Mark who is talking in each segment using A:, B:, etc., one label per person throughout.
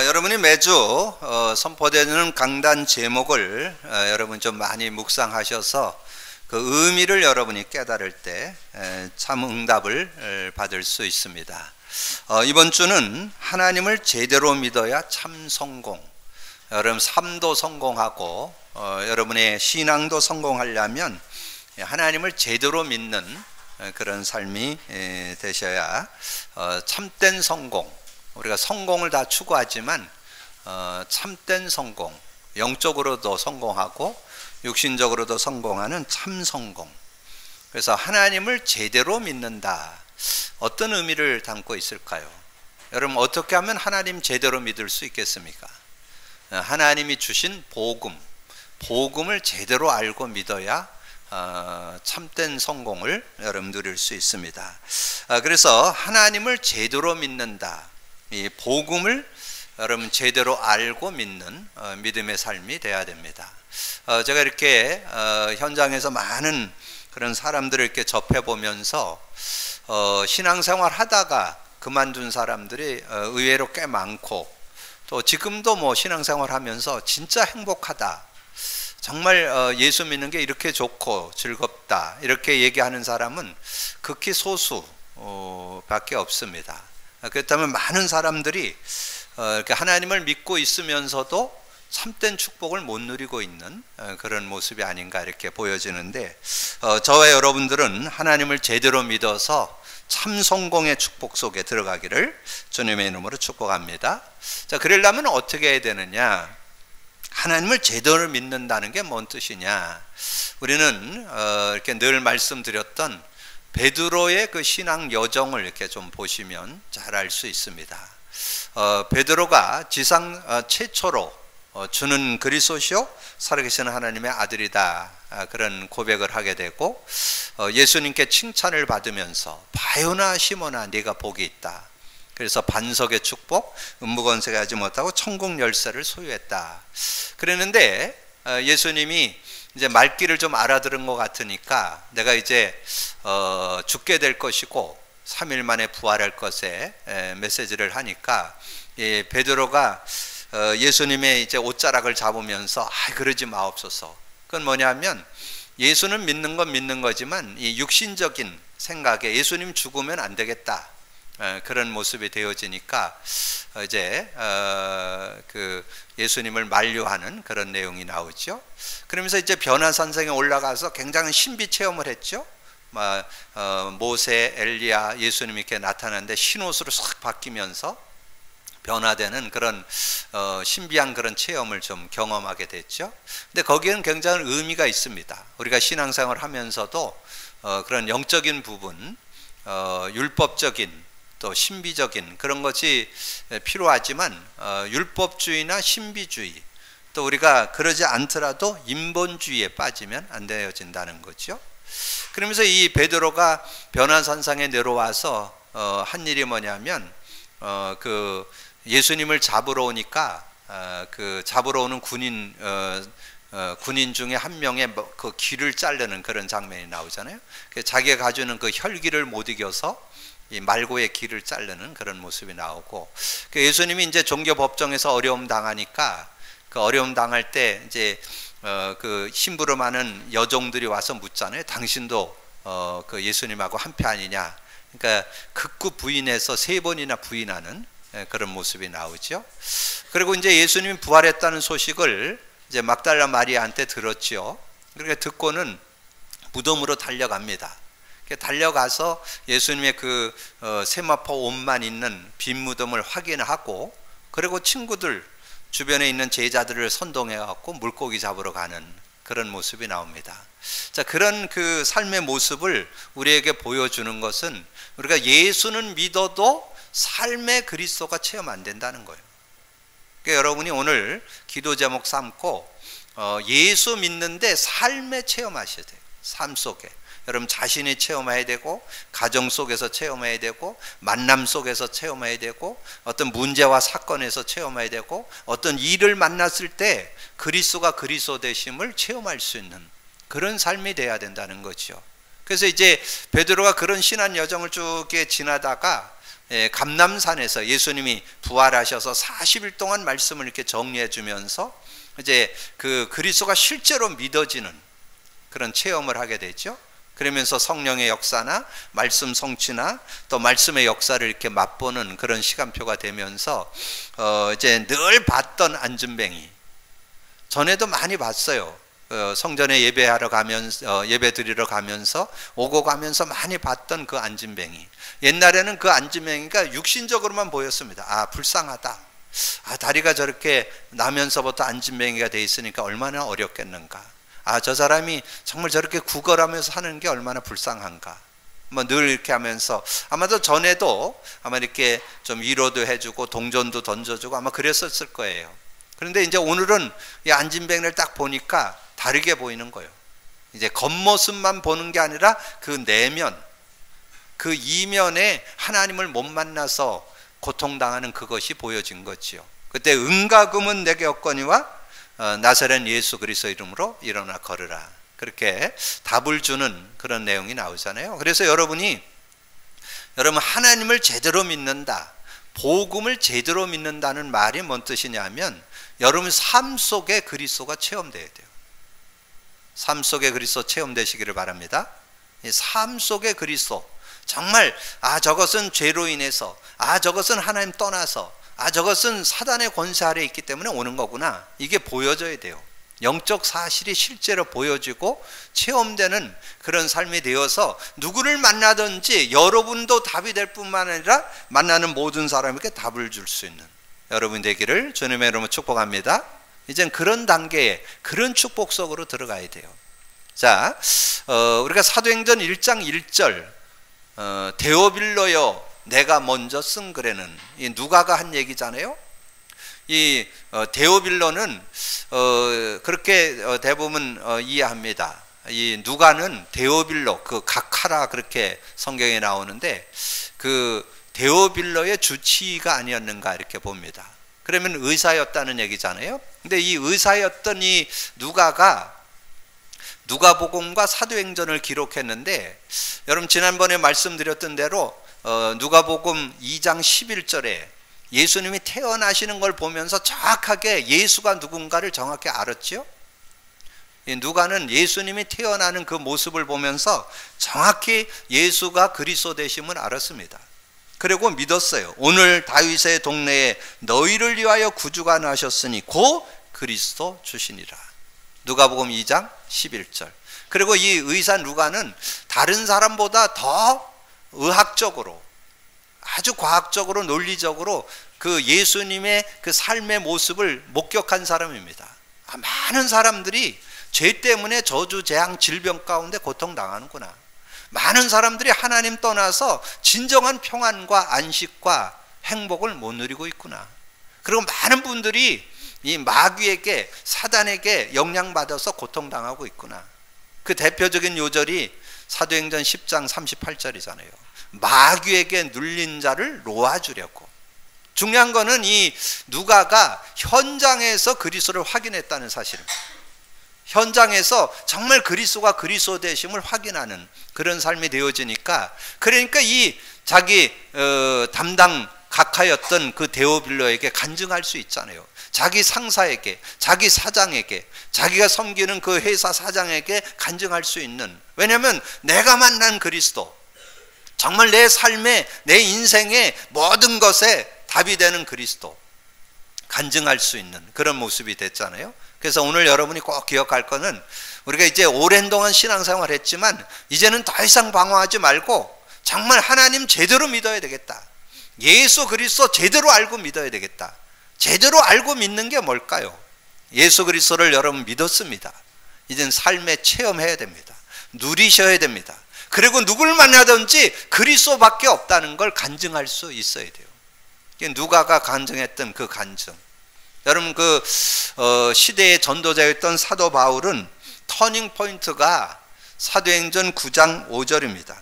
A: 여러분이 매주 선포되는 강단 제목을 여러분 좀 많이 묵상하셔서 그 의미를 여러분이 깨달을 때 참 응답을 받을 수 있습니다. 이번 주는 하나님을 제대로 믿어야 참 성공. 여러분 삶도 성공하고 여러분의 신앙도 성공하려면 하나님을 제대로 믿는 그런 삶이 되셔야 참된 성공. 우리가 성공을 다 추구하지만 참된 성공, 영적으로도 성공하고 육신적으로도 성공하는 참 성공. 그래서 하나님을 제대로 믿는다. 어떤 의미를 담고 있을까요? 여러분 어떻게 하면 하나님 제대로 믿을 수 있겠습니까? 하나님이 주신 복음을 제대로 알고 믿어야 참된 성공을 여러분 누릴 수 있습니다. 그래서 하나님을 제대로 믿는다. 이 복음을 여러분 제대로 알고 믿는 믿음의 삶이 돼야 됩니다. 제가 이렇게 현장에서 많은 그런 사람들을 이렇게 접해 보면서 신앙생활 하다가 그만둔 사람들이 의외로 꽤 많고, 또 지금도 뭐 신앙생활 하면서 진짜 행복하다, 정말 예수 믿는 게 이렇게 좋고 즐겁다, 이렇게 얘기하는 사람은 극히 소수 밖에 없습니다. 그렇다면 많은 사람들이 이렇게 하나님을 믿고 있으면서도 참된 축복을 못 누리고 있는 그런 모습이 아닌가 이렇게 보여지는데, 저와 여러분들은 하나님을 제대로 믿어서 참 성공의 축복 속에 들어가기를 주님의 이름으로 축복합니다. 자, 그러려면 어떻게 해야 되느냐? 하나님을 제대로 믿는다는 게 뭔 뜻이냐? 우리는 이렇게 늘 말씀드렸던 베드로의 그 신앙 여정을 이렇게 좀 보시면 잘 알 수 있습니다. 베드로가 지상 최초로 주는 그리스도시요 살아계시는 하나님의 아들이다, 그런 고백을 하게 되고, 예수님께 칭찬을 받으면서 바요나 시몬아 네가 복이 있다. 그래서 반석의 축복, 음무건색에 하지 못하고 천국 열쇠를 소유했다. 그랬는데 예수님이 이제 말귀를 좀 알아들은 것 같으니까 내가 이제 죽게 될 것이고 3일 만에 부활할 것에 메시지를 하니까 베드로가 예수님의 이제 옷자락을 잡으면서 그러지 마옵소서. 그건 뭐냐면 예수는 믿는 건 믿는 거지만 이 육신적인 생각에 예수님 죽으면 안 되겠다, 그런 모습이 되어지니까 이제 그 예수님을 만류하는 그런 내용이 나오죠. 그러면서 이제 변화산성에 올라가서 굉장히 신비 체험을 했죠. 모세, 엘리야, 예수님이 이렇게 나타나는데 흰옷으로 싹 바뀌면서 변화되는 그런 신비한 그런 체험을 좀 경험하게 됐죠. 근데 거기에는 굉장히 의미가 있습니다. 우리가 신앙생활을 하면서도 그런 영적인 부분, 율법적인 또 신비적인 그런 것이 필요하지만 율법주의나 신비주의, 또 우리가 그러지 않더라도 인본주의에 빠지면 안 되어진다는 거죠. 그러면서 이 베드로가 변화산상에 내려와서 한 일이 뭐냐면 그 예수님을 잡으러 오니까 그 잡으러 오는 군인 중에 한 명의 그 귀를 자르는 그런 장면이 나오잖아요. 자기가 가지고 있는 그 혈기를 못 이겨서 이 말고의 귀를 자르는 그런 모습이 나오고, 예수님이 이제 종교 법정에서 어려움 당하니까 그 어려움 당할 때 이제 그 심부름하는 여종들이 와서 묻잖아요. 당신도 그 예수님하고 한패 아니냐? 그러니까 극구 부인해서 3번이나 부인하는 그런 모습이 나오죠. 그리고 이제 예수님이 부활했다는 소식을 이제 막달라 마리아한테 들었죠. 그렇게 듣고는 무덤으로 달려갑니다. 달려가서 예수님의 그 세마포 옷만 있는 빈 무덤을 확인하고, 그리고 친구들 주변에 있는 제자들을 선동해 갖고 물고기 잡으러 가는 그런 모습이 나옵니다. 자, 그런 그 삶의 모습을 우리에게 보여주는 것은 우리가 예수는 믿어도 삶의 그리스도가 체험 안 된다는 거예요. 그러니까 여러분이 오늘 기도 제목 삼고 예수 믿는데 삶에 체험하셔야 돼요. 삶 속에 여러분 자신이 체험해야 되고, 가정 속에서 체험해야 되고, 만남 속에서 체험해야 되고, 어떤 문제와 사건에서 체험해야 되고, 어떤 일을 만났을 때 그리스도가 그리스도 되심을 체험할 수 있는 그런 삶이 돼야 된다는 거죠. 그래서 이제 베드로가 그런 신앙 여정을 쭉 지나다가 감람산에서 예수님이 부활하셔서 40일 동안 말씀을 이렇게 정리해 주면서 이제 그 그리스도가 실제로 믿어지는 그런 체험을 하게 되죠. 그러면서 성령의 역사나 말씀 성취나 또 말씀의 역사를 이렇게 맛보는 그런 시간표가 되면서 이제 늘 봤던 안진뱅이, 전에도 많이 봤어요. 성전에 예배하러 가면서 예배 드리러 가면서 오고 가면서 많이 봤던 그 안진뱅이. 옛날에는 그 안진뱅이가 육신적으로만 보였습니다. 아, 불쌍하다. 아, 다리가 저렇게 나면서부터 안진뱅이가 돼 있으니까 얼마나 어렵겠는가. 아, 저 사람이 정말 저렇게 구걸하면서 하는 게 얼마나 불쌍한가. 뭐 늘 이렇게 하면서 아마도 전에도 아마 이렇게 좀 위로도 해주고 동전도 던져주고 아마 그랬었을 거예요. 그런데 이제 오늘은 이 안진뱅이를 딱 보니까 다르게 보이는 거예요. 이제 겉모습만 보는 게 아니라 그 내면, 그 이면에 하나님을 못 만나서 고통당하는 그것이 보여진 거지요. 그때 은과 금은 내게 없거니와 나사렛 예수 그리스도 이름으로 일어나 걸으라. 그렇게 답을 주는 그런 내용이 나오잖아요. 그래서 여러분 하나님을 제대로 믿는다, 복음을 제대로 믿는다는 말이 뭔 뜻이냐면 여러분 삶 속에 그리스도가 체험돼야 돼요. 삶 속에 그리스도 체험되시기를 바랍니다. 삶 속에 그리스도, 정말 아, 저것은 죄로 인해서, 아, 저것은 하나님 떠나서, 아, 저것은 사단의 권세 아래 있기 때문에 오는 거구나, 이게 보여져야 돼요. 영적 사실이 실제로 보여지고 체험되는 그런 삶이 되어서 누구를 만나든지 여러분도 답이 될 뿐만 아니라 만나는 모든 사람에게 답을 줄 수 있는 여러분 되기를 주님의 이름으로 축복합니다. 이젠 그런 단계에, 그런 축복 속으로 들어가야 돼요. 자, 우리가 사도행전 1장 1절 데오빌로여 내가 먼저 쓴 글에는, 이 누가가 한 얘기잖아요. 이 데오빌로는 그렇게 대부분 이해합니다. 이 누가는 데오빌로, 그 각하라 그렇게 성경에 나오는데 그 데오빌로의 주치의가 아니었는가 이렇게 봅니다. 그러면 의사였다는 얘기잖아요. 근데 이 의사였던 이 누가가 누가복음과 사도행전을 기록했는데, 여러분 지난번에 말씀드렸던 대로 누가복음 2장 11절에 예수님이 태어나시는 걸 보면서 정확하게 예수가 누군가를 정확히 알았죠. 누가는 예수님이 태어나는 그 모습을 보면서 정확히 예수가 그리스도 되심을 알았습니다. 그리고 믿었어요. 오늘 다윗의 동네에 너희를 위하여 구주가 나셨으니 곧 그리스도 주시니라. 누가복음 2장 11절. 그리고 이 의사 누가는 다른 사람보다 더 의학적으로, 아주 과학적으로, 논리적으로 그 예수님의 그 삶의 모습을 목격한 사람입니다. 많은 사람들이 죄 때문에 저주, 재앙, 질병 가운데 고통당하는구나. 많은 사람들이 하나님 떠나서 진정한 평안과 안식과 행복을 못 누리고 있구나. 그리고 많은 분들이 이 마귀에게, 사단에게 영향받아서 고통당하고 있구나. 그 대표적인 요절이 사도행전 10장 38절이잖아요. 마귀에게 눌린 자를 놓아주려고. 중요한 거는 이 누가가 현장에서 그리스도를 확인했다는 사실입니다. 현장에서 정말 그리스도가 그리스도 되심을 확인하는 그런 삶이 되어지니까, 그러니까 이 자기 담당 각하였던 그 데오빌로에게 간증할 수 있잖아요. 자기 상사에게, 자기 사장에게, 자기가 섬기는 그 회사 사장에게 간증할 수 있는, 왜냐하면 내가 만난 그리스도, 정말 내 삶에, 내 인생의 모든 것에 답이 되는 그리스도, 간증할 수 있는 그런 모습이 됐잖아요. 그래서 오늘 여러분이 꼭 기억할 거는, 우리가 이제 오랜 동안 신앙생활 했지만 이제는 더 이상 방황하지 말고 정말 하나님 제대로 믿어야 되겠다. 예수 그리스도 제대로 알고 믿어야 되겠다. 제대로 알고 믿는 게 뭘까요? 예수 그리스도를 여러분 믿었습니다. 이젠 삶에 체험해야 됩니다. 누리셔야 됩니다. 그리고 누굴 만나든지 그리스도밖에 없다는 걸 간증할 수 있어야 돼요. 누가가 간증했던 그 간증. 여러분 그 시대의 전도자였던 사도 바울은 터닝 포인트가 사도행전 9장 5절입니다.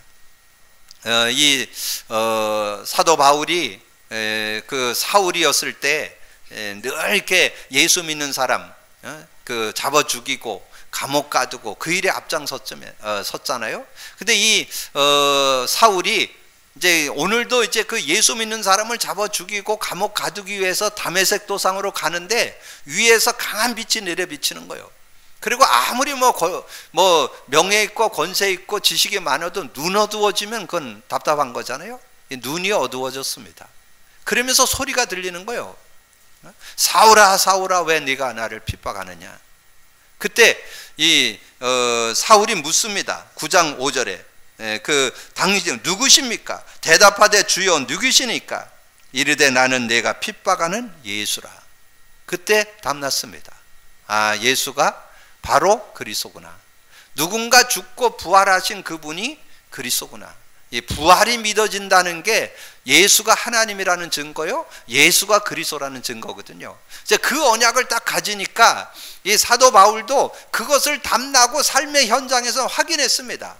A: 이 사도 바울이 그 사울이었을 때 늘 이렇게 예수 믿는 사람 그 잡아 죽이고 감옥 가두고 그 일에 앞장섰잖아요. 근데 이 사울이 이제 오늘도 이제 그 예수 믿는 사람을 잡아 죽이고 감옥 가두기 위해서 다메섹 도상으로 가는데 위에서 강한 빛이 내려 비치는 거예요. 그리고 아무리 뭐 명예 있고 권세 있고 지식이 많아도 눈 어두워지면 그건 답답한 거잖아요. 눈이 어두워졌습니다. 그러면서 소리가 들리는 거예요. 사울아 사울아 왜 네가 나를 핍박하느냐. 그때 이 사울이 묻습니다. 9장 5절에 당신 누구십니까? 대답하되 주여 누구시니까? 이르되 나는 내가 핍박하는 예수라. 그때 답났습니다. 아, 예수가 바로 그리스도구나. 누군가 죽고 부활하신 그분이 그리스도구나. 이 부활이 믿어진다는 게 예수가 하나님이라는 증거요, 예수가 그리스도라는 증거거든요. 이제 그 언약을 딱 가지니까 이 사도 바울도 그것을 담나고 삶의 현장에서 확인했습니다.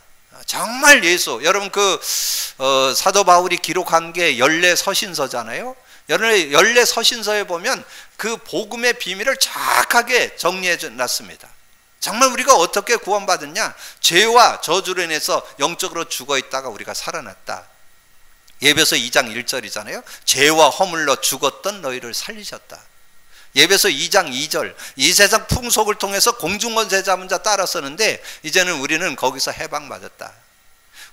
A: 정말 예수, 여러분 사도 바울이 기록한 게 열례 서신서잖아요. 열례 서신서에 보면 그 복음의 비밀을 정확하게 정리해 놨습니다. 정말 우리가 어떻게 구원받았냐? 죄와 저주로 인해서 영적으로 죽어 있다가 우리가 살아났다. 예배서 2장 1절이잖아요. 죄와 허물로 죽었던 너희를 살리셨다. 예배서 2장 2절, 이 세상 풍속을 통해서 공중권세 잡은 자 따랐었는데 이제는 우리는 거기서 해방받았다.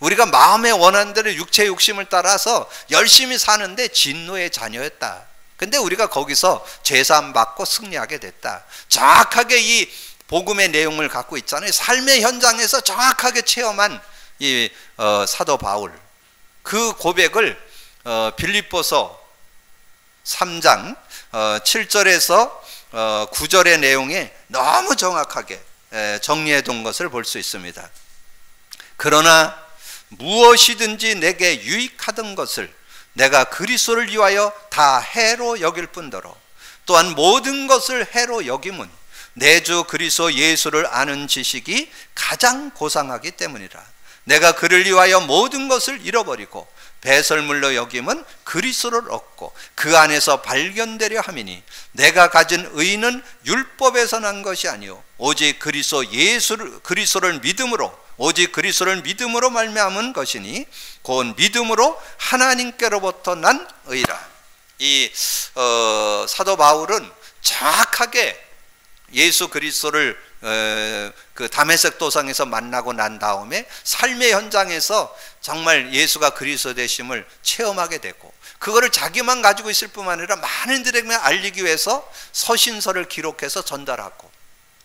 A: 우리가 마음에 원하는 대로 육체 욕심을 따라서 열심히 사는데 진노의 자녀였다. 근데 우리가 거기서 죄사함 받고 승리하게 됐다. 정확하게 이 복음의 내용을 갖고 있잖아요. 삶의 현장에서 정확하게 체험한 이 사도 바울, 그 고백을 빌립보서 3장 7절에서 9절의 내용에 너무 정확하게 정리해 둔 것을 볼 수 있습니다. 그러나 무엇이든지 내게 유익하던 것을 내가 그리스도를 위하여 다 해로 여길 뿐더러 또한 모든 것을 해로 여김은 내 주 그리스도 예수를 아는 지식이 가장 고상하기 때문이라. 내가 그를 위하여 모든 것을 잃어버리고 배설물로 여김은 그리스도를 얻고 그 안에서 발견되려 함이니 내가 가진 의는 율법에서 난 것이 아니요 오직 그리스도를 믿음으로 말미암은 것이니 곧 믿음으로 하나님께로부터 난 의라. 이 사도 바울은 정확하게 예수 그리스도를 그 다메섹 도상에서 만나고 난 다음에 삶의 현장에서 정말 예수가 그리스도 되심을 체험하게 되고 그거를 자기만 가지고 있을 뿐만 아니라 많은 이들에게 알리기 위해서 서신서를 기록해서 전달하고,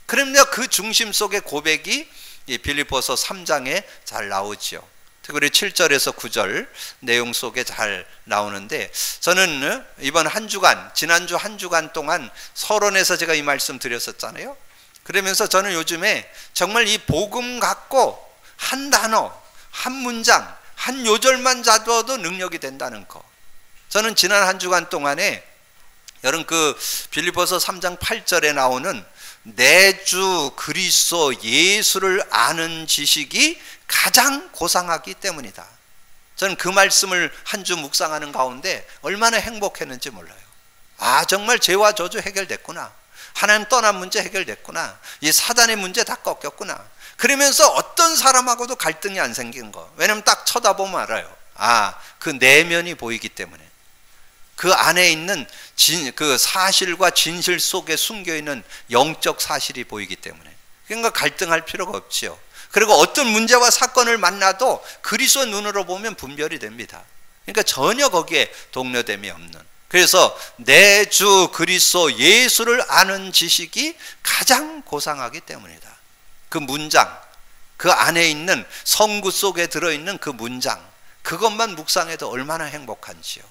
A: 그러면 그 중심 속의 고백이 이 빌립보서 3장에 잘 나오죠. 특별히 7절에서 9절 내용 속에 잘 나오는데, 저는 이번 한 주간, 지난주 한 주간 동안 서론에서 제가 이 말씀 드렸었잖아요. 그러면서 저는 요즘에 정말 이 복음 갖고 한 단어, 한 문장, 한 요절만 잡아도 능력이 된다는 거. 저는 지난 한 주간 동안에 여러분 그 빌립보서 3장 8절에 나오는 내 주 그리스도 예수를 아는 지식이 가장 고상하기 때문이다. 저는 그 말씀을 한 주 묵상하는 가운데 얼마나 행복했는지 몰라요. 아, 정말 죄와 저주 해결됐구나. 하나님 떠난 문제 해결됐구나. 이 사단의 문제 다 꺾였구나. 그러면서 어떤 사람하고도 갈등이 안 생긴 거. 왜냐면 딱 쳐다보면 알아요. 아, 그 내면이 보이기 때문에. 그 안에 있는 그 사실과 진실 속에 숨겨있는 영적 사실이 보이기 때문에. 그러니까 갈등할 필요가 없지요. 그리고 어떤 문제와 사건을 만나도 그리스도 눈으로 보면 분별이 됩니다. 그러니까 전혀 거기에 동료됨이 없는. 그래서 내 주 그리스도 예수를 아는 지식이 가장 고상하기 때문이다. 그 문장, 그 안에 있는 성구 속에 들어있는 그 문장, 그것만 묵상해도 얼마나 행복한지요.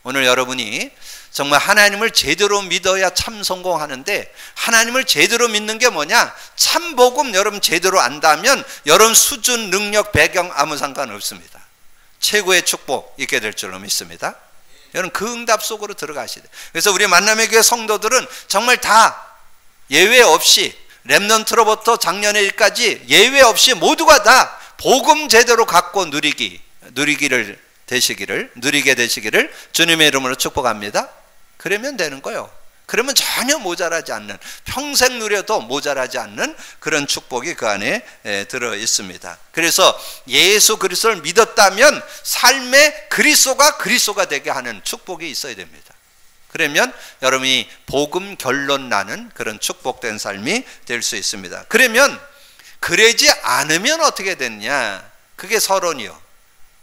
A: 오늘 여러분이 정말 하나님을 제대로 믿어야 참 성공하는데, 하나님을 제대로 믿는 게 뭐냐? 참 복음 여러분 제대로 안다면 여러분 수준, 능력, 배경 아무 상관없습니다. 최고의 축복 있게 될 줄로 믿습니다. 여러분 그 응답 속으로 들어가시야 돼요. 그래서 우리 만남의 교회 성도들은 정말 다 예외 없이 렘넌트로부터 작년의 일까지 예외 없이 모두가 다 복음 제대로 갖고 누리게 되시기를 주님의 이름으로 축복합니다. 그러면 되는 거예요. 그러면 전혀 모자라지 않는, 평생 누려도 모자라지 않는 그런 축복이 그 안에 들어 있습니다. 그래서 예수 그리스도를 믿었다면 삶의 그리스도가 되게 하는 축복이 있어야 됩니다. 그러면 여러분이 복음 결론 나는 그런 축복된 삶이 될 수 있습니다. 그러면 그러지 않으면 어떻게 됐냐? 그게 서론이요.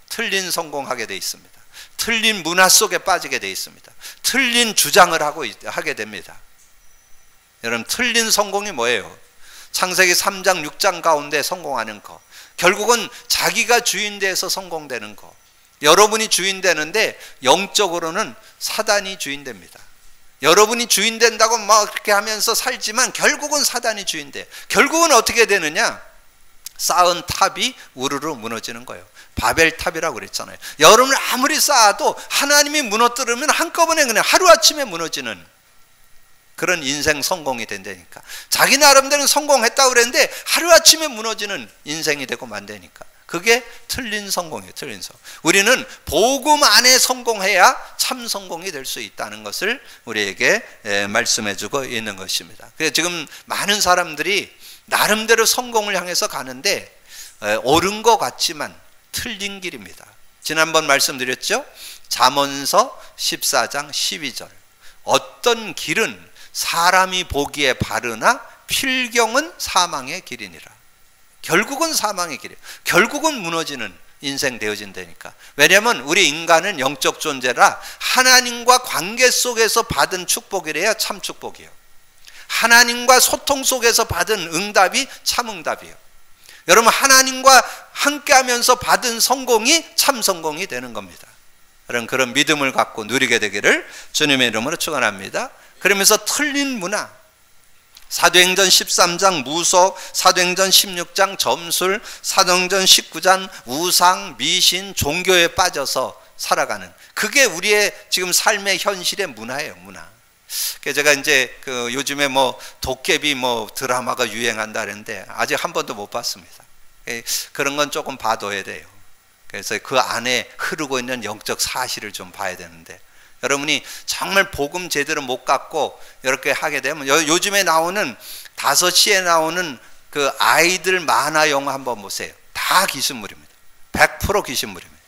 A: 틀린 성공하게 돼 있습니다. 틀린 문화 속에 빠지게 돼 있습니다. 틀린 주장을 하게 됩니다. 여러분, 틀린 성공이 뭐예요? 창세기 3장 6장 가운데 성공하는 거, 결국은 자기가 주인 돼서 성공되는 거. 여러분이 주인 되는데 영적으로는 사단이 주인 됩니다. 여러분이 주인 된다고 막 그렇게 하면서 살지만 결국은 사단이 주인 돼. 결국은 어떻게 되느냐? 쌓은 탑이 우르르 무너지는 거예요. 바벨탑이라고 그랬잖아요. 여러분을 아무리 쌓아도 하나님이 무너뜨리면 한꺼번에 그냥 하루아침에 무너지는 그런 인생 성공이 된다니까. 자기 나름대로 성공했다고 그랬는데 하루아침에 무너지는 인생이 되고 만다니까. 그게 틀린 성공이에요. 틀린 성공. 우리는 복음 안에 성공해야 참 성공이 될 수 있다는 것을 우리에게 말씀해 주고 있는 것입니다. 그래서 지금 많은 사람들이 나름대로 성공을 향해서 가는데 옳은 것 같지만 틀린 길입니다. 지난번 말씀드렸죠? 잠언서 14장 12절. 어떤 길은 사람이 보기에 바르나 필경은 사망의 길이니라. 결국은 사망의 길이에요. 결국은 무너지는 인생 되어진다니까. 왜냐하면 우리 인간은 영적 존재라 하나님과 관계 속에서 받은 축복이래야 참 축복이에요. 하나님과 소통 속에서 받은 응답이 참 응답이에요. 여러분, 하나님과 함께하면서 받은 성공이 참 성공이 되는 겁니다. 여러분, 그런 믿음을 갖고 누리게 되기를 주님의 이름으로 축원합니다. 그러면서 틀린 문화, 사도행전 13장 무속, 사도행전 16장 점술, 사도행전 19장 우상, 미신, 종교에 빠져서 살아가는, 그게 우리의 지금 삶의 현실의 문화예요. 문화. 그래서 제가 이제 요즘에 도깨비 드라마가 유행한다 그랬는데 아직 한 번도 못 봤습니다. 그런 건 조금 봐둬야 돼요. 그래서 그 안에 흐르고 있는 영적 사실을 좀 봐야 되는데, 여러분이 정말 복음 제대로 못 갖고 이렇게 하게 되면, 요즘에 나오는 5시에 나오는 그 아이들 만화 영화 한번 보세요. 다 귀신물입니다. 100% 귀신물입니다.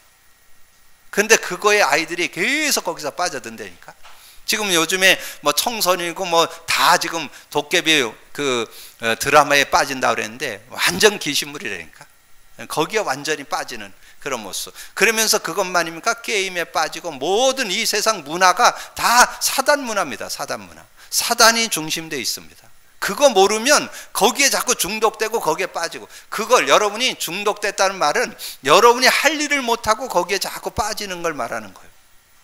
A: 근데 그거에 아이들이 계속 거기서 빠져든다니까. 지금 요즘에 청소년이고 다 지금 도깨비 드라마에 빠진다 그랬는데 완전 귀신물이라니까. 거기에 완전히 빠지는 그런 모습. 그러면서 그것만입니까? 게임에 빠지고 모든 이 세상 문화가 다 사단 문화입니다. 사단 문화. 사단이 중심되어 있습니다. 그거 모르면 거기에 자꾸 중독되고 거기에 빠지고, 그걸 여러분이 중독됐다는 말은 여러분이 할 일을 못하고 거기에 자꾸 빠지는 걸 말하는 거예요.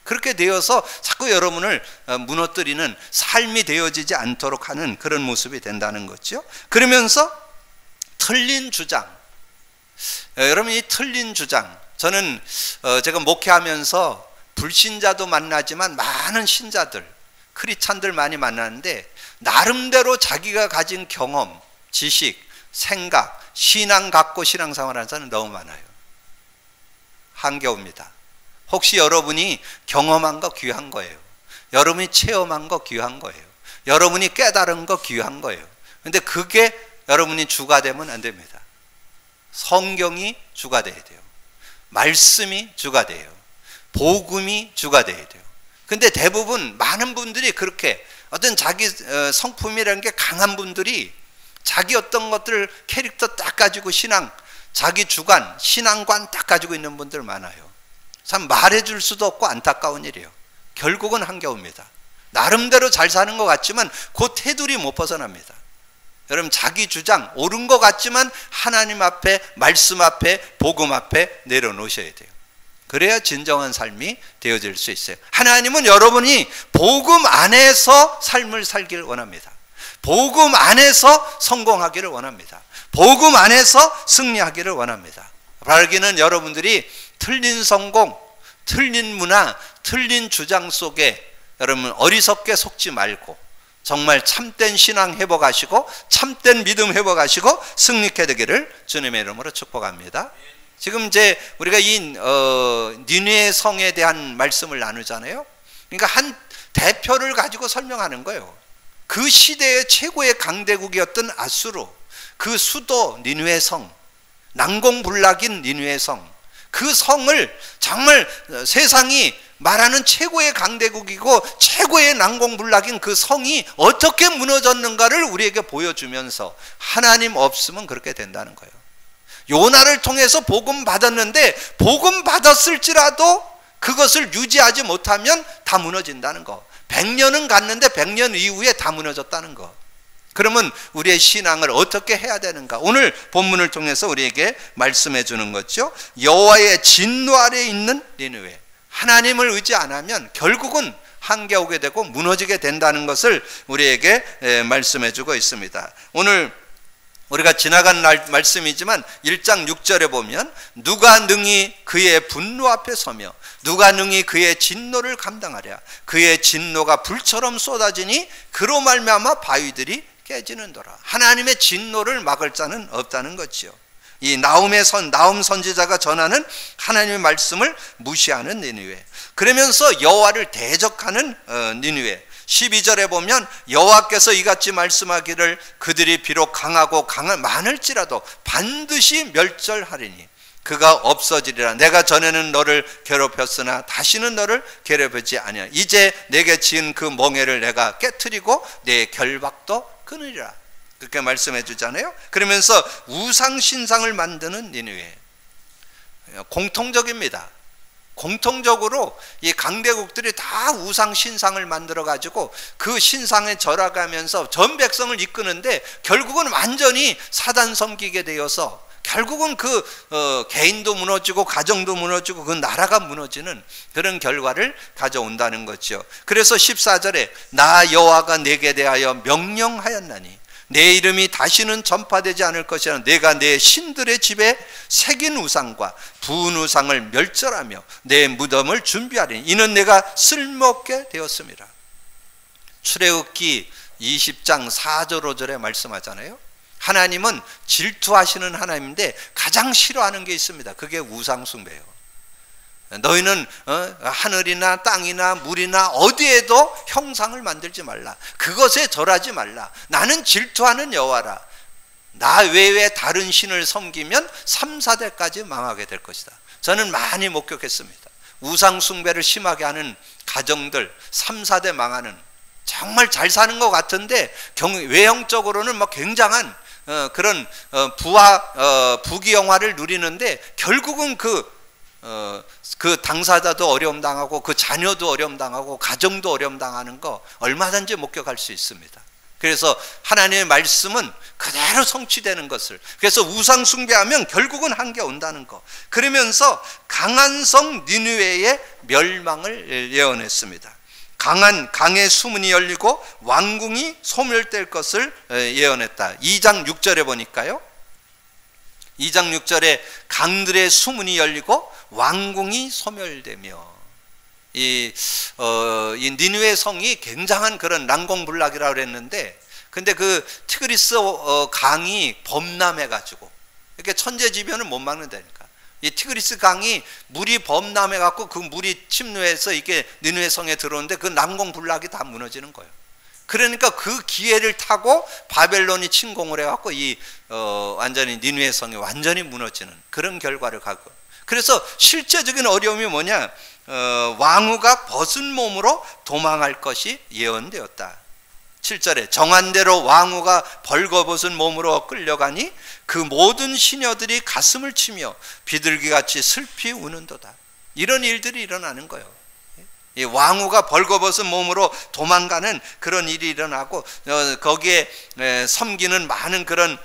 A: 그렇게 되어서 자꾸 여러분을 무너뜨리는 삶이 되어지지 않도록 하는 그런 모습이 된다는 거죠. 그러면서 틀린 주장, 여러분, 이 틀린 주장, 저는 제가 목회하면서 불신자도 만나지만 많은 신자들, 크리스찬들 많이 만나는데 나름대로 자기가 가진 경험, 지식, 생각, 신앙 갖고 신앙생활하는 사람은 너무 많아요. 한겨웁니다. 혹시 여러분이 경험한 거 귀한 거예요. 여러분이 체험한 거 귀한 거예요. 여러분이 깨달은 거 귀한 거예요. 근데 그게 여러분이 주가 되면 안 됩니다. 성경이 주가 돼야 돼요. 말씀이 주가 돼요. 복음이 주가 돼야 돼요. 근데 대부분 많은 분들이 그렇게 어떤 자기 성품이라는 게 강한 분들이 자기 어떤 것들 캐릭터 딱 가지고 신앙, 자기 주관, 신앙관 딱 가지고 있는 분들 많아요. 참 말해줄 수도 없고 안타까운 일이에요. 결국은 한겨웁니다. 나름대로 잘 사는 것 같지만 그 테두리 못 벗어납니다. 여러분, 자기 주장 옳은 것 같지만 하나님 앞에, 말씀 앞에, 복음 앞에 내려놓으셔야 돼요. 그래야 진정한 삶이 되어질 수 있어요. 하나님은 여러분이 복음 안에서 삶을 살기를 원합니다. 복음 안에서 성공하기를 원합니다. 복음 안에서 승리하기를 원합니다. 바라기는 여러분들이 틀린 성공, 틀린 문화, 틀린 주장 속에 여러분 어리석게 속지 말고 정말 참된 신앙 회복하시고 참된 믿음 회복하시고 승리케 되기를 주님의 이름으로 축복합니다. 지금 이제 우리가 이 니느웨 성에 대한 말씀을 나누잖아요. 그러니까 한 대표를 가지고 설명하는 거예요. 그 시대의 최고의 강대국이었던 아수르, 그 수도 니느웨 성, 난공불락인 니느웨 성, 그 성을 정말 세상이 말하는 최고의 강대국이고 최고의 난공불락인 그 성이 어떻게 무너졌는가를 우리에게 보여주면서 하나님 없으면 그렇게 된다는 거예요. 요나를 통해서 복음 받았는데 복음 받았을지라도 그것을 유지하지 못하면 다 무너진다는 거. 100년은 갔는데 100년 이후에 다 무너졌다는 거. 그러면 우리의 신앙을 어떻게 해야 되는가? 오늘 본문을 통해서 우리에게 말씀해 주는 거죠. 여호와의 진노 아래에 있는 니느웨, 하나님을 의지 안 하면 결국은 한계 오게 되고 무너지게 된다는 것을 우리에게 말씀해 주고 있습니다. 오늘 우리가 지나간 말씀이지만 1장 6절에 보면 누가 능히 그의 분노 앞에 서며 누가 능히 그의 진노를 감당하랴. 그의 진노가 불처럼 쏟아지니 그로 말미암아 바위들이 깨지는도라. 하나님의 진노를 막을 자는 없다는 거지요. 이 나움 선지자가 전하는 하나님의 말씀을 무시하는 니느웨, 그러면서 여호와를 대적하는 니느웨. 12절에 보면 여호와께서 이같이 말씀하기를 그들이 비록 강하고 많을지라도 반드시 멸절하리니 그가 없어지리라. 내가 전에는 너를 괴롭혔으나 다시는 너를 괴롭히지 아니하. 이제 내게 지은 그 멍에를 내가 깨트리고 내 결박도 끊으리라. 그렇게 말씀해 주잖아요. 그러면서 우상신상을 만드는 니느웨, 공통적입니다. 공통적으로 이 강대국들이 다 우상신상을 만들어 가지고 그 신상에 절하가면서 전 백성을 이끄는데 결국은 완전히 사단 섬기게 되어서 결국은 그 개인도 무너지고 가정도 무너지고 그 나라가 무너지는 그런 결과를 가져온다는 거죠. 그래서 14절에 나 여호와가 내게 대하여 명령하였나니 내 이름이 다시는 전파되지 않을 것이라. 내가 내 신들의 집에 새긴 우상과 부은 우상을 멸절하며 내 무덤을 준비하리니 이는 내가 쓸모없게 되었습니다. 출애굽기 20장 4절 5절에 말씀하잖아요. 하나님은 질투하시는 하나님인데 가장 싫어하는 게 있습니다. 그게 우상 숭배예요. 너희는 하늘이나 땅이나 물이나 어디에도 형상을 만들지 말라. 그것에 절하지 말라. 나는 질투하는 여호와라. 나 외에 다른 신을 섬기면 3, 4대까지 망하게 될 것이다. 저는 많이 목격했습니다. 우상 숭배를 심하게 하는 가정들 3, 4대 망하는, 정말 잘 사는 것 같은데 외형적으로는 막 굉장한 그런 부귀영화를 누리는데 결국은 그 당사자도 어려움 당하고 그 자녀도 어려움 당하고 가정도 어려움 당하는 거 얼마든지 목격할 수 있습니다. 그래서 하나님의 말씀은 그대로 성취되는 것을, 그래서 우상 숭배하면 결국은 한계 온다는 거. 그러면서 강한 성 니느웨의 멸망을 예언했습니다. 강의 수문이 열리고 왕궁이 소멸될 것을 예언했다. 2장 6절에 보니까요, 2장 6절에 강들의 수문이 열리고 왕궁이 소멸되며, 이 니느웨 성이 굉장한 그런 난공불락이라고 그랬는데, 근데 그 티그리스 강이 범람해 가지고 이렇게 천재지변을 못 막는다니까. 이 티그리스 강이 물이 범람해 갖고 그 물이 침노해서 이게 니느웨 성에 들어오는데 그 난공불락이 다 무너지는 거예요. 그러니까 그 기회를 타고 바벨론이 침공을 해갖고 완전히 니느웨 성이 완전히 무너지는 그런 결과를 가고. 그래서 실제적인 어려움이 뭐냐? 왕후가 벗은 몸으로 도망할 것이 예언되었다. 7절에 정한 대로 왕후가 벌거벗은 몸으로 끌려가니 그 모든 시녀들이 가슴을 치며 비둘기같이 슬피 우는도다. 이런 일들이 일어나는 거예요. 이 왕후가 벌거벗은 몸으로 도망가는 그런 일이 일어나고 거기에 섬기는 많은 그런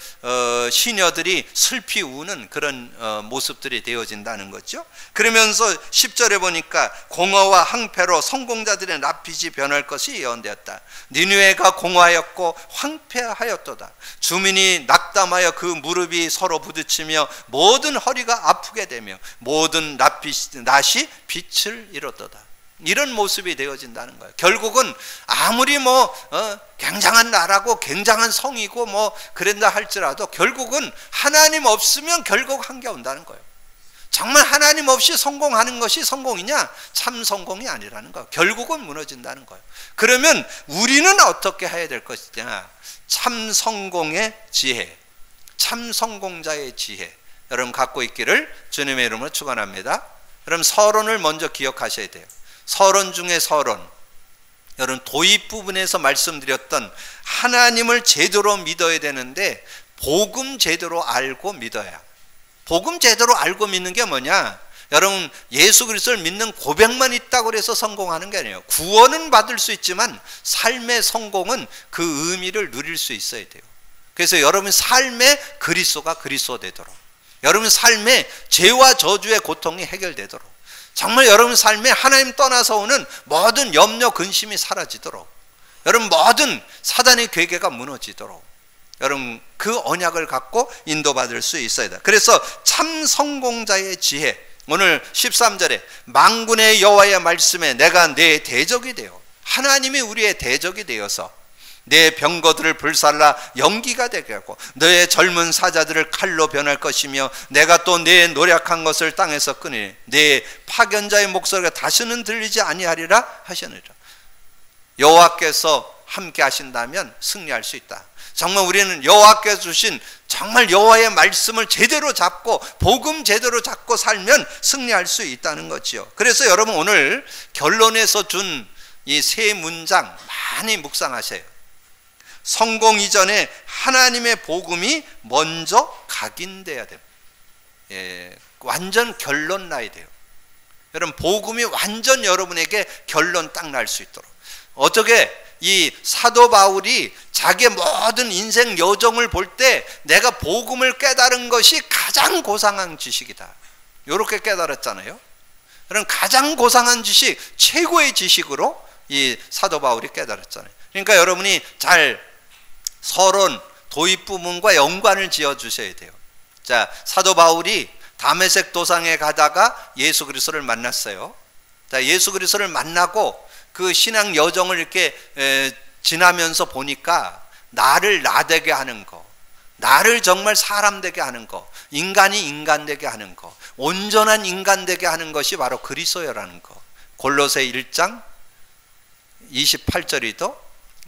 A: 시녀들이 슬피 우는 그런 모습들이 되어진다는 거죠. 그러면서 10절에 보니까 공허와 황폐로 성공자들의 납빛이 변할 것이 예언되었다. 니느웨가 공허하였고 황폐하였도다. 주민이 낙담하여 그 무릎이 서로 부딪히며 모든 허리가 아프게 되며 모든 낫이 빛을 잃었도다. 이런 모습이 되어진다는 거예요. 결국은 아무리 굉장한 나라고 굉장한 성이고 그런다 할지라도 결국은 하나님 없으면 결국 한계 온다는 거예요. 정말 하나님 없이 성공하는 것이 성공이냐? 참 성공이 아니라는 거예요. 결국은 무너진다는 거예요. 그러면 우리는 어떻게 해야 될 것이냐? 참 성공의 지혜, 참 성공자의 지혜, 여러분 갖고 있기를 주님의 이름으로 축원합니다. 여러분 서론을 먼저 기억하셔야 돼요. 서론 중에 서론, 여러분 도입 부분에서 말씀드렸던 하나님을 제대로 믿어야 되는데 복음 제대로 알고 믿어야. 복음 제대로 알고 믿는 게 뭐냐? 여러분 예수 그리스도를 믿는 고백만 있다고 해서 성공하는 게 아니에요. 구원은 받을 수 있지만 삶의 성공은 그 의미를 누릴 수 있어야 돼요. 그래서 여러분 삶의 그리스도가 그리스도 되도록, 여러분 삶의 죄와 저주의 고통이 해결되도록, 정말 여러분 삶에 하나님 떠나서 오는 모든 염려 근심이 사라지도록, 여러분 모든 사단의 괴계가 무너지도록, 여러분 그 언약을 갖고 인도받을 수 있어야 돼. 그래서 참 성공자의 지혜, 오늘 13절에 만군의 여호와의 말씀에 내가 내 대적이 되어, 하나님이 우리의 대적이 되어서 내 병거들을 불살라 연기가 되게 하고 너의 젊은 사자들을 칼로 변할 것이며 내가 또 내 노력한 것을 땅에서 끊으니 내 파견자의 목소리가 다시는 들리지 아니하리라 하시느니라. 여호와께서 함께 하신다면 승리할 수 있다. 정말 우리는 여호와께서 주신 정말 여호와의 말씀을 제대로 잡고 복음 제대로 잡고 살면 승리할 수 있다는 거지요. 그래서 여러분 오늘 결론에서 준 이 세 문장 많이 묵상하세요. 성공 이전에 하나님의 복음이 먼저 각인돼야 돼요. 예, 완전 결론 나야 돼요. 여러분 복음이 완전 여러분에게 결론 딱 날 수 있도록. 어떻게 이 사도 바울이 자기의 모든 인생 여정을 볼 때 내가 복음을 깨달은 것이 가장 고상한 지식이다, 이렇게 깨달았잖아요. 그럼 가장 고상한 지식, 최고의 지식으로 이 사도 바울이 깨달았잖아요. 그러니까 여러분이 잘 서론, 도입 부분과 연관을 지어 주셔야 돼요. 자, 사도 바울이 다메섹 도상에 가다가 예수 그리스도를 만났어요. 자, 예수 그리스도를 만나고 그 신앙 여정을 이렇게 지나면서 보니까 나를 나되게 하는 거, 나를 정말 사람 되게 하는 거, 인간이 인간 되게 하는 거, 온전한 인간 되게 하는 것이 바로 그리스도라는 거. 골로새 1장 28절이도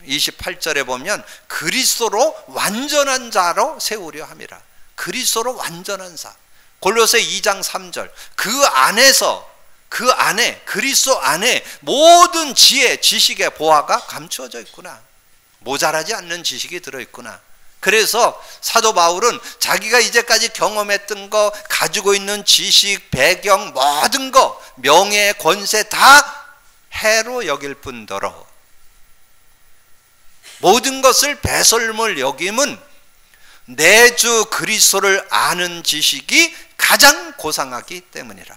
A: 28절에 보면 그리스도로 완전한 자로 세우려 함이라. 그리스도로 완전한 자. 골로새 2장 3절, 그 안에서, 그 안에, 그리스도 안에 모든 지혜, 지식의 보화가 감추어져 있구나. 모자라지 않는 지식이 들어있구나. 그래서 사도 바울은 자기가 이제까지 경험했던 거, 가지고 있는 지식, 배경, 모든 거, 명예, 권세 다 해로 여길 뿐더러 모든 것을 배설물 여김은 내 주 그리스도를 아는 지식이 가장 고상하기 때문이라.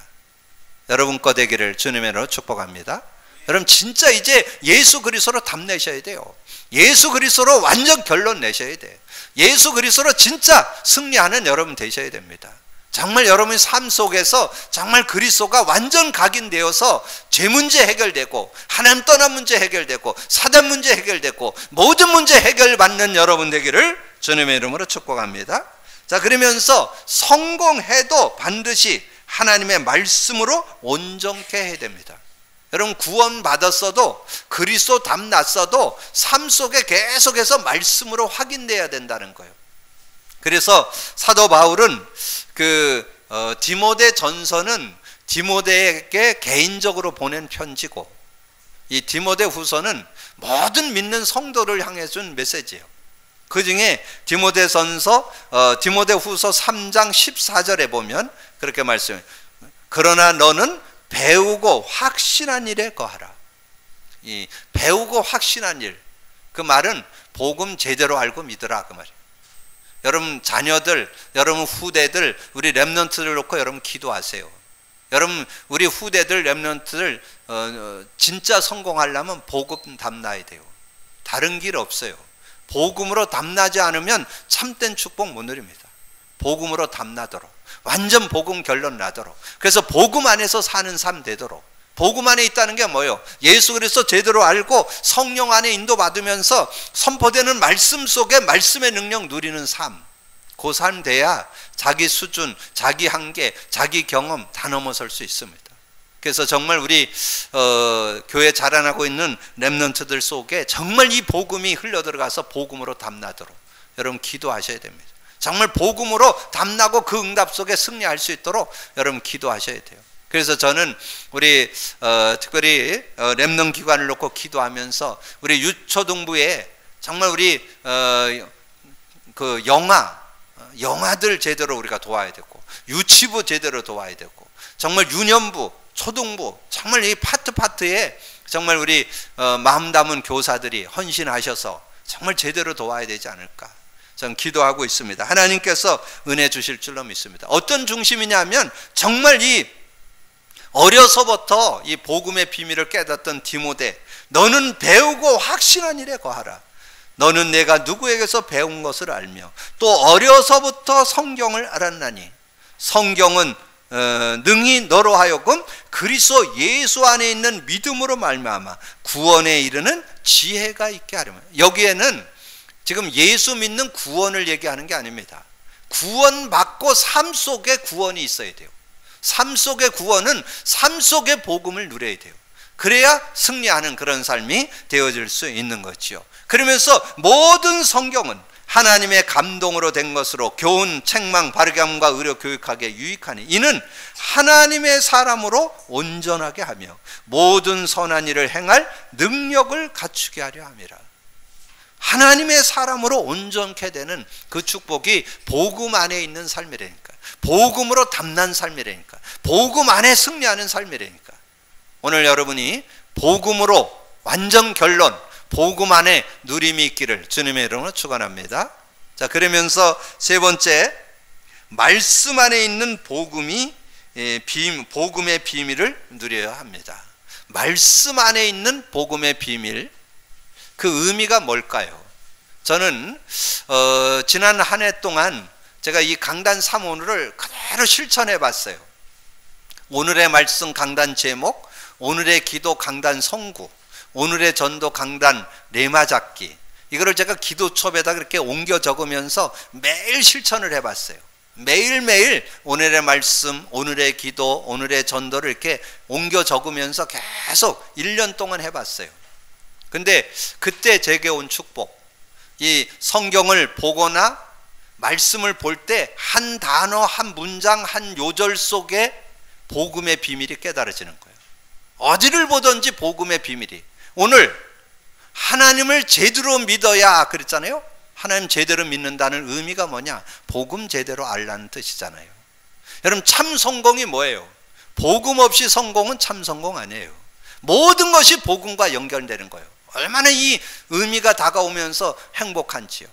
A: 여러분 거 되기를 주님의 이름으로 축복합니다. 여러분 진짜 이제 예수 그리스도로 답내셔야 돼요. 예수 그리스도로 완전 결론 내셔야 돼요. 예수 그리스도로 진짜 승리하는 여러분 되셔야 됩니다. 정말 여러분의 삶 속에서 정말 그리스도가 완전 각인되어서 죄 문제 해결되고 하나님 떠난 문제 해결되고 사단 문제 해결되고 모든 문제 해결받는 여러분 되기를 주님의 이름으로 축복합니다. 자, 그러면서 성공해도 반드시 하나님의 말씀으로 온전케 해야 됩니다. 여러분 구원 받았어도 그리스도 답 났어도 삶 속에 계속해서 말씀으로 확인돼야 된다는 거예요. 그래서 사도 바울은 디모데 전서는 디모데에게 개인적으로 보낸 편지고, 이 디모데 후서는 모든 믿는 성도를 향해 준 메시지예요. 그 중에 디모데 후서 3장 14절에 보면 그렇게 말씀해요. 그러나 너는 배우고 확신한 일에 거하라. 이 배우고 확신한 일, 그 말은 복음 제대로 알고 믿으라, 그 말이에요. 여러분 자녀들, 여러분 후대들, 우리 렘넌트를 놓고 여러분 기도하세요. 여러분 우리 후대들, 렘넌트들 진짜 성공하려면 복음 담나야 돼요. 다른 길 없어요. 복음으로 담나지 않으면 참된 축복 못 누립니다. 복음으로 담나도록, 완전 복음 결론 나도록, 그래서 복음 안에서 사는 삶 되도록. 복음 안에 있다는 게 뭐예요? 예수 그리스도 제대로 알고 성령 안에 인도받으면서 선포되는 말씀 속에 말씀의 능력 누리는 삶, 그 삶 돼야 자기 수준, 자기 한계, 자기 경험 다 넘어설 수 있습니다. 그래서 정말 우리 교회 자라나고 있는 렘넌트들 속에 정말 이 복음이 흘러들어가서 복음으로 담나도록 여러분 기도하셔야 됩니다. 정말 복음으로 담나고 그 응답 속에 승리할 수 있도록 여러분 기도하셔야 돼요. 그래서 저는 우리 특별히 렘넌트 기관을 놓고 기도하면서 우리 유초등부에 정말 우리 그 영아들 제대로 우리가 도와야 되고, 유치부 제대로 도와야 되고, 정말 유년부, 초등부, 정말 이 파트에 정말 우리 마음 담은 교사들이 헌신하셔서 정말 제대로 도와야 되지 않을까 저는 기도하고 있습니다. 하나님께서 은혜 주실 줄로 믿습니다. 어떤 중심이냐면 정말 이 어려서부터 이 복음의 비밀을 깨닫던 디모데, 너는 배우고 확신한 일에 거하라. 너는 내가 누구에게서 배운 것을 알며 또 어려서부터 성경을 알았나니 성경은 능히 너로 하여금 그리스도 예수 안에 있는 믿음으로 말미암아 구원에 이르는 지혜가 있게 하려면. 여기에는 지금 예수 믿는 구원을 얘기하는 게 아닙니다. 구원받고 삶 속에 구원이 있어야 돼요. 삶 속의 구원은 삶 속의 복음을 누려야 돼요. 그래야 승리하는 그런 삶이 되어질 수 있는 거지요. 그러면서 모든 성경은 하나님의 감동으로 된 것으로 교훈, 책망, 바르게 함과 의로 교육하기에 유익하니 이는 하나님의 사람으로 온전하게 하며 모든 선한 일을 행할 능력을 갖추게 하려 함이라. 하나님의 사람으로 온전케 되는 그 축복이 복음 안에 있는 삶이라니까. 복음으로 담난 삶이라니까. 복음 안에 승리하는 삶이라니까. 오늘 여러분이 복음으로 완전 결론, 복음 안에 누림이 있기를 주님의 이름으로 축원합니다. 자, 그러면서 세 번째, 말씀 안에 있는 복음의 비밀을 누려야 합니다. 말씀 안에 있는 복음의 비밀, 그 의미가 뭘까요? 저는 지난 한 해 동안 제가 이 강단 3오늘을 그대로 실천해 봤어요. 오늘의 말씀 강단 제목, 오늘의 기도 강단 성구, 오늘의 전도 강단 레마 잡기, 이거를 제가 기도첩에다 그렇게 옮겨 적으면서 매일 실천을 해봤어요. 매일매일 오늘의 말씀, 오늘의 기도, 오늘의 전도를 이렇게 옮겨 적으면서 계속 1년 동안 해봤어요. 근데 그때 제게 온 축복, 이 성경을 보거나 말씀을 볼 때 한 단어, 한 문장, 한 요절 속에 복음의 비밀이 깨달아지는 거예요. 어디를 보든지 복음의 비밀이. 오늘 하나님을 제대로 믿어야 그랬잖아요. 하나님 제대로 믿는다는 의미가 뭐냐? 복음 제대로 알라는 뜻이잖아요. 여러분, 참 성공이 뭐예요? 복음 없이 성공은 참 성공 아니에요. 모든 것이 복음과 연결되는 거예요. 얼마나 이 의미가 다가오면서 행복한지요.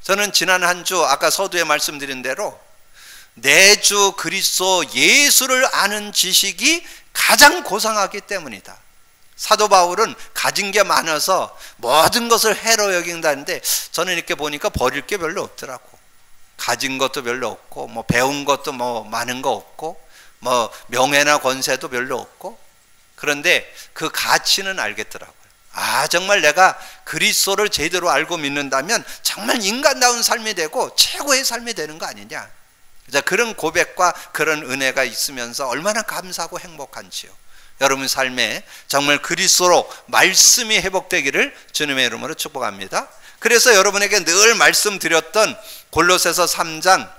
A: 저는 지난 한 주 아까 서두에 말씀드린 대로 내 주 그리스도 예수를 아는 지식이 가장 고상하기 때문이다. 사도 바울은 가진 게 많아서 모든 것을 해로 여긴다는데 저는 이렇게 보니까 버릴 게 별로 없더라고. 가진 것도 별로 없고, 뭐 배운 것도 뭐 많은 거 없고, 뭐 명예나 권세도 별로 없고, 그런데 그 가치는 알겠더라고요. 아, 정말 내가 그리스도를 제대로 알고 믿는다면 정말 인간다운 삶이 되고 최고의 삶이 되는 거 아니냐. 그런 고백과 그런 은혜가 있으면서 얼마나 감사하고 행복한지요. 여러분 삶에 정말 그리스도로 말씀이 회복되기를 주님의 이름으로 축복합니다. 그래서 여러분에게 늘 말씀드렸던 골로새서 3장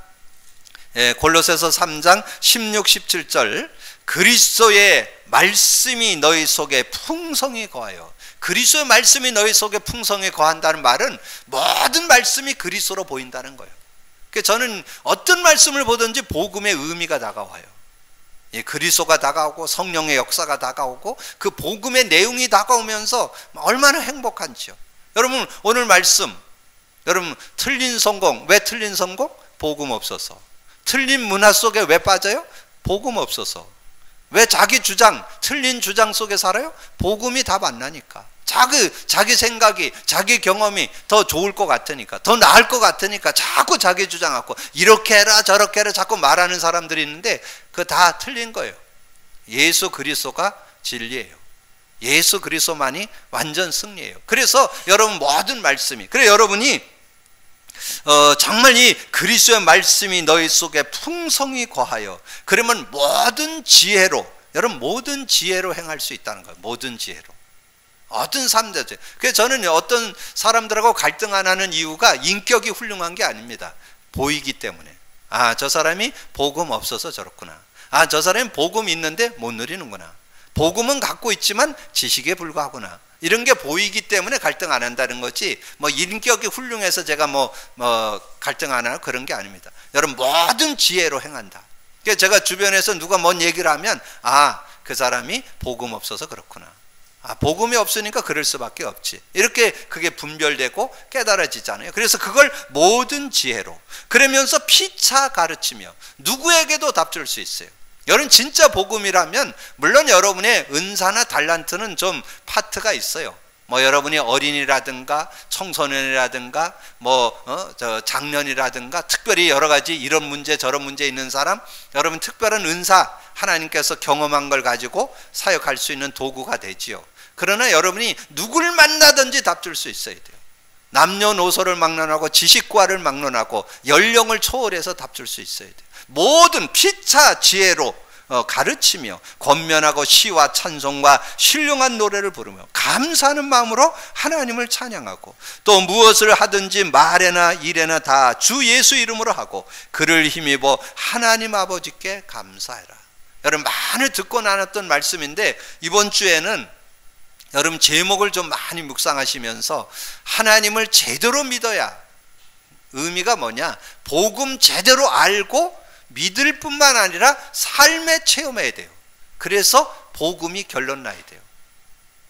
A: 16, 17절, 그리스도의 말씀이 너희 속에 풍성히 거하여. 그리스도의 말씀이 너희 속에 풍성히 거한다는 말은 모든 말씀이 그리스도로 보인다는 거예요. 저는 어떤 말씀을 보든지 복음의 의미가 다가와요. 그리스도가 다가오고 성령의 역사가 다가오고 그 복음의 내용이 다가오면서 얼마나 행복한지요. 여러분, 오늘 말씀, 여러분, 틀린 성공, 왜 틀린 성공? 복음 없어서. 틀린 문화 속에 왜 빠져요? 복음 없어서. 왜 자기 주장, 틀린 주장 속에 살아요? 복음이 답 안 나니까. 자기 생각이, 자기 경험이 더 좋을 것 같으니까, 더 나을 것 같으니까 자꾸 자기 주장하고 이렇게 해라 저렇게 해라 자꾸 말하는 사람들이 있는데 그거 다 틀린 거예요. 예수 그리스도가 진리예요. 예수 그리스도만이 완전 승리예요. 그래서 여러분 모든 말씀이, 그래 여러분이 정말 이 그리스도의 말씀이 너희 속에 풍성히 거하여 그러면 모든 지혜로, 여러분 모든 지혜로 행할 수 있다는 거예요. 모든 지혜로. 어떤 삶대죠. 그래서 저는 어떤 사람들하고 갈등 안 하는 이유가 인격이 훌륭한 게 아닙니다. 보이기 때문에. 아, 저 사람이 복음 없어서 저렇구나. 아, 저 사람이 복음 있는데 못 누리는구나. 복음은 갖고 있지만 지식에 불과하구나. 이런 게 보이기 때문에 갈등 안 한다는 거지, 뭐 인격이 훌륭해서 제가 뭐 갈등 안 하는 그런 게 아닙니다. 여러분 모든 지혜로 행한다. 그러니까 제가 주변에서 누가 뭔 얘기를 하면, 아, 그 사람이 복음 없어서 그렇구나. 아, 복음이 없으니까 그럴 수밖에 없지. 이렇게 그게 분별되고 깨달아지잖아요. 그래서 그걸 모든 지혜로, 그러면서 피차 가르치며 누구에게도 답 줄 수 있어요. 여러분 진짜 복음이라면 물론 여러분의 은사나 달란트는 좀 파트가 있어요. 뭐 여러분이 어린이라든가 청소년이라든가 저 장년이라든가 특별히 여러 가지 이런 문제 저런 문제 있는 사람, 여러분 특별한 은사 하나님께서 경험한 걸 가지고 사역할 수 있는 도구가 되지요. 그러나 여러분이 누굴 만나든지 답 줄 수 있어야 돼요. 남녀노소를 막론하고 지식과를 막론하고 연령을 초월해서 답 줄 수 있어야 돼요. 모든 피차 지혜로 가르치며 권면하고 시와 찬송과 신령한 노래를 부르며 감사하는 마음으로 하나님을 찬양하고, 또 무엇을 하든지 말에나 일에나 다 주 예수 이름으로 하고 그를 힘입어 하나님 아버지께 감사해라. 여러분 많이 듣고 나눴던 말씀인데 이번 주에는 여러분 제목을 좀 많이 묵상하시면서 하나님을 제대로 믿어야, 의미가 뭐냐, 복음 제대로 알고 믿을 뿐만 아니라 삶에 체험해야 돼요. 그래서 복음이 결론 나야 돼요.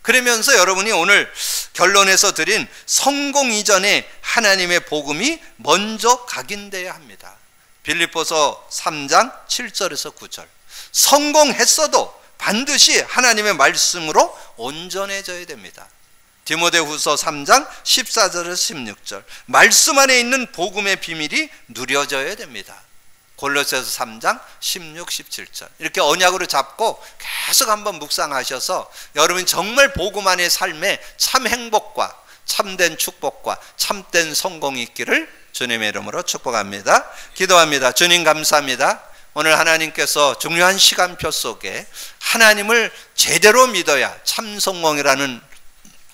A: 그러면서 여러분이 오늘 결론에서 드린 성공 이전에 하나님의 복음이 먼저 각인돼야 합니다. 빌립보서 3장 7절에서 9절. 성공했어도 반드시 하나님의 말씀으로 온전해져야 됩니다. 디모데후서 3장 14절에서 16절. 말씀 안에 있는 복음의 비밀이 누려져야 됩니다. 골로새서 3장 16, 17절. 이렇게 언약으로 잡고 계속 한번 묵상하셔서 여러분이 정말 복음 안의 삶에 참 행복과 참된 축복과 참된 성공이 있기를 주님의 이름으로 축복합니다. 기도합니다. 주님 감사합니다. 오늘 하나님께서 중요한 시간표 속에 하나님을 제대로 믿어야 참 성공이라는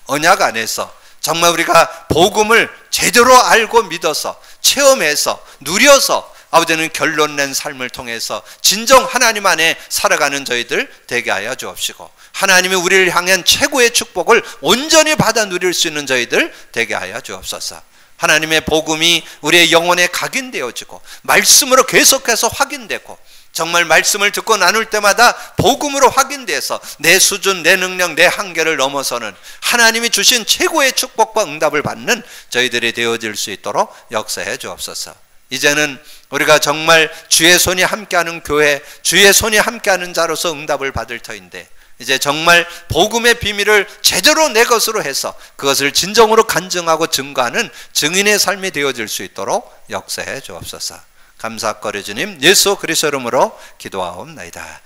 A: 언약 안에서 정말 우리가 복음을 제대로 알고 믿어서 체험해서 누려서 아버지는 결론 낸 삶을 통해서 진정 하나님 안에 살아가는 저희들 되게 하여 주옵시고, 하나님이 우리를 향한 최고의 축복을 온전히 받아 누릴 수 있는 저희들 되게 하여 주옵소서. 하나님의 복음이 우리의 영혼에 각인되어지고 말씀으로 계속해서 확인되고, 정말 말씀을 듣고 나눌 때마다 복음으로 확인돼서 내 수준, 내 능력, 내 한계를 넘어서는 하나님이 주신 최고의 축복과 응답을 받는 저희들이 되어질 수 있도록 역사해 주옵소서. 이제는 우리가 정말 주의 손이 함께하는 교회, 주의 손이 함께하는 자로서 응답을 받을 터인데, 이제 정말 복음의 비밀을 제대로 내 것으로 해서 그것을 진정으로 간증하고 증거하는 증인의 삶이 되어질 수 있도록 역사해 주옵소서. 감사거리 주님 예수 그리스도 이름으로 기도하옵나이다.